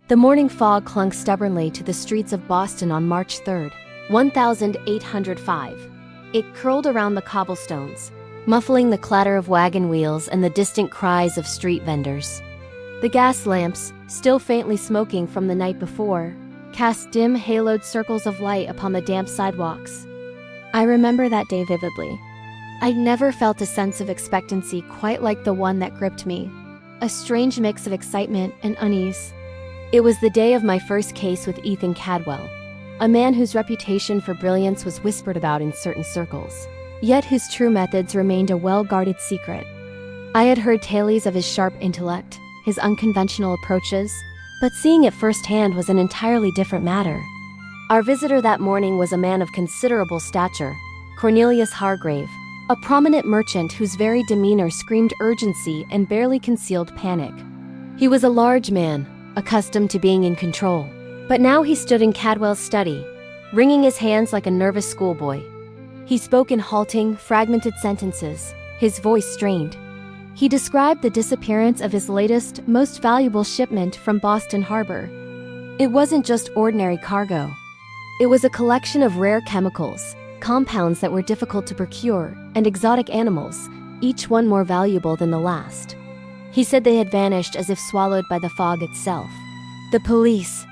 The morning fog clung stubbornly to the streets of Boston on March 3, 1805. It curled around the cobblestones, muffling the clatter of wagon wheels and the distant cries of street vendors. The gas lamps, still faintly smoking from the night before, cast dim haloed circles of light upon the damp sidewalks. I remember that day vividly. I'd never felt a sense of expectancy quite like the one that gripped me, a strange mix of excitement and unease. It was the day of my first case with Ethan Cadwell, a man whose reputation for brilliance was whispered about in certain circles, yet whose true methods remained a well-guarded secret. I had heard tales of his sharp intellect, his unconventional approaches, but seeing it firsthand was an entirely different matter. Our visitor that morning was a man of considerable stature, Cornelius Hargrave, a prominent merchant whose very demeanor screamed urgency and barely concealed panic. He was a large man, accustomed to being in control, but now he stood in Cadwell's study, wringing his hands like a nervous schoolboy. He spoke in halting, fragmented sentences, his voice strained. He described the disappearance of his latest, most valuable shipment from Boston Harbor. It wasn't just ordinary cargo. It was a collection of rare chemicals, compounds that were difficult to procure, and exotic animals, each one more valuable than the last. He said they had vanished as if swallowed by the fog itself. "The police,"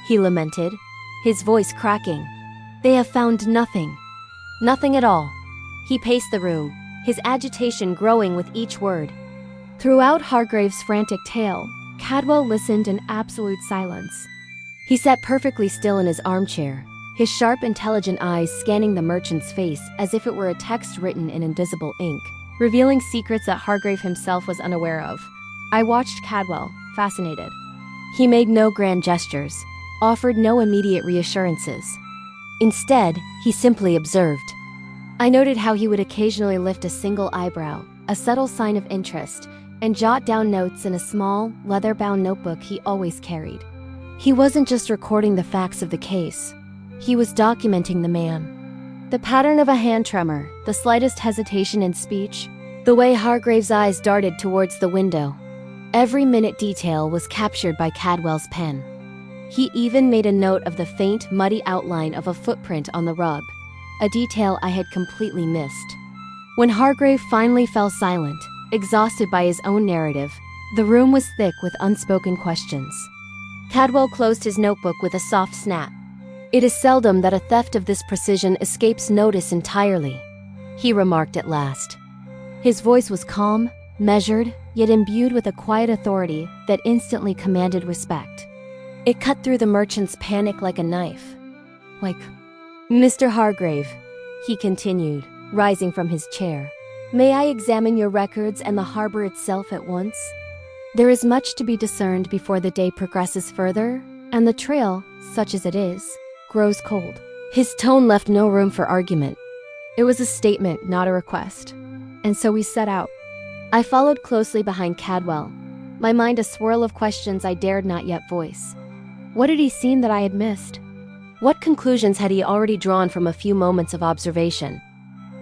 he lamented, his voice cracking. "They have found nothing. Nothing at all." He paced the room, his agitation growing with each word. Throughout Hargrave's frantic tale, Cadwell listened in absolute silence. He sat perfectly still in his armchair, his sharp, intelligent eyes scanning the merchant's face as if it were a text written in invisible ink, revealing secrets that Hargrave himself was unaware of. I watched Cadwell, fascinated. He made no grand gestures, offered no immediate reassurances. Instead, he simply observed. I noted how he would occasionally lift a single eyebrow, a subtle sign of interest, and jot down notes in a small, leather-bound notebook he always carried. He wasn't just recording the facts of the case. He was documenting the man. The pattern of a hand tremor, the slightest hesitation in speech, the way Hargrave's eyes darted towards the window. Every minute detail was captured by Cadwell's pen. He even made a note of the faint, muddy outline of a footprint on the rug, a detail I had completely missed. When Hargrave finally fell silent, exhausted by his own narrative, the room was thick with unspoken questions. Cadwell closed his notebook with a soft snap. "It is seldom that a theft of this precision escapes notice entirely," he remarked at last. His voice was calm, measured, yet imbued with a quiet authority that instantly commanded respect. It cut through the merchant's panic like a knife. "Like, Mr. Hargrave," he continued, rising from his chair, "may I examine your records and the harbor itself at once? There is much to be discerned before the day progresses further, and the trail, such as it is, grows cold." His tone left no room for argument. It was a statement, not a request. And so we set out. I followed closely behind Cadwell, my mind a swirl of questions I dared not yet voice. What had he seen that I had missed? What conclusions had he already drawn from a few moments of observation?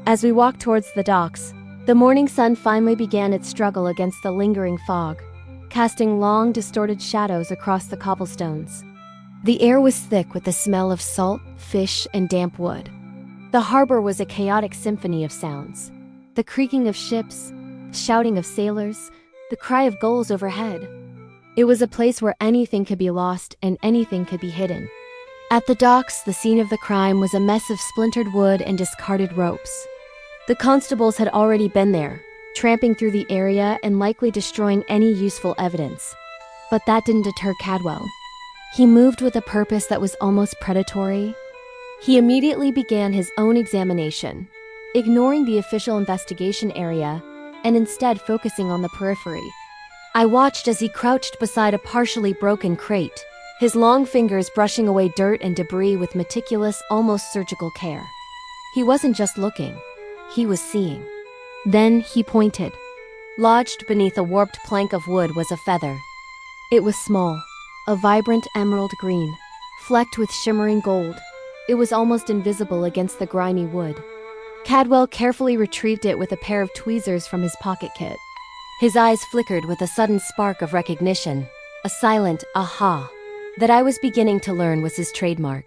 As we walked towards the docks, the morning sun finally began its struggle against the lingering fog, casting long, distorted shadows across the cobblestones. The air was thick with the smell of salt, fish, and damp wood. The harbor was a chaotic symphony of sounds. The creaking of ships, shouting of sailors, the cry of gulls overhead. It was a place where anything could be lost and anything could be hidden. At the docks, the scene of the crime was a mess of splintered wood and discarded ropes. The constables had already been there, tramping through the area and likely destroying any useful evidence. But that didn't deter Cadwell. He moved with a purpose that was almost predatory. He immediately began his own examination, ignoring the official investigation area and instead focusing on the periphery. I watched as he crouched beside a partially broken crate, his long fingers brushing away dirt and debris with meticulous, almost surgical care. He wasn't just looking, he was seeing. Then he pointed. Lodged beneath a warped plank of wood was a feather. It was small, a vibrant emerald green, flecked with shimmering gold. It was almost invisible against the grimy wood. Cadwell carefully retrieved it with a pair of tweezers from his pocket kit. His eyes flickered with a sudden spark of recognition, a silent aha. that I was beginning to learn was his trademark.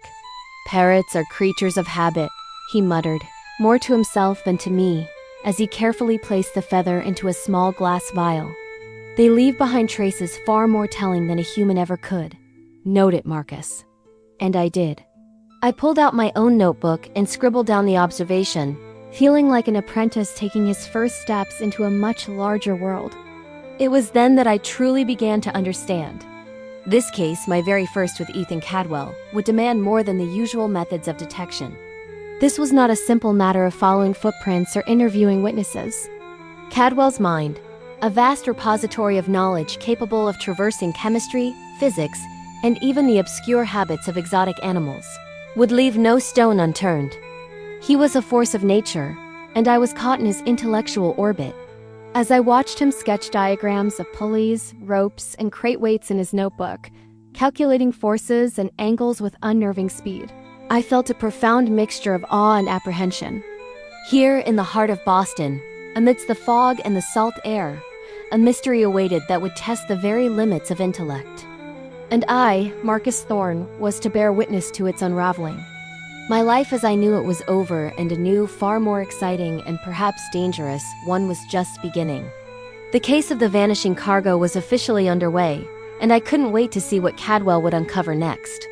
"Parrots are creatures of habit," he muttered, more to himself than to me, as he carefully placed the feather into a small glass vial. "They leave behind traces far more telling than a human ever could. Note it, Marcus." And I did. I pulled out my own notebook and scribbled down the observation, feeling like an apprentice taking his first steps into a much larger world. It was then that I truly began to understand. This case, my very first with Ethan Cadwell, would demand more than the usual methods of detection. This was not a simple matter of following footprints or interviewing witnesses. Cadwell's mind, a vast repository of knowledge capable of traversing chemistry, physics, and even the obscure habits of exotic animals, would leave no stone unturned. He was a force of nature, and I was caught in his intellectual orbit. As I watched him sketch diagrams of pulleys, ropes, and crate weights in his notebook, calculating forces and angles with unnerving speed, I felt a profound mixture of awe and apprehension. Here in the heart of Boston, amidst the fog and the salt air, a mystery awaited that would test the very limits of intellect. And I, Marcus Thorne, was to bear witness to its unraveling. My life as I knew it was over, and a new, far more exciting and perhaps dangerous one was just beginning. The case of the vanishing cargo was officially underway, and I couldn't wait to see what Cadwell would uncover next.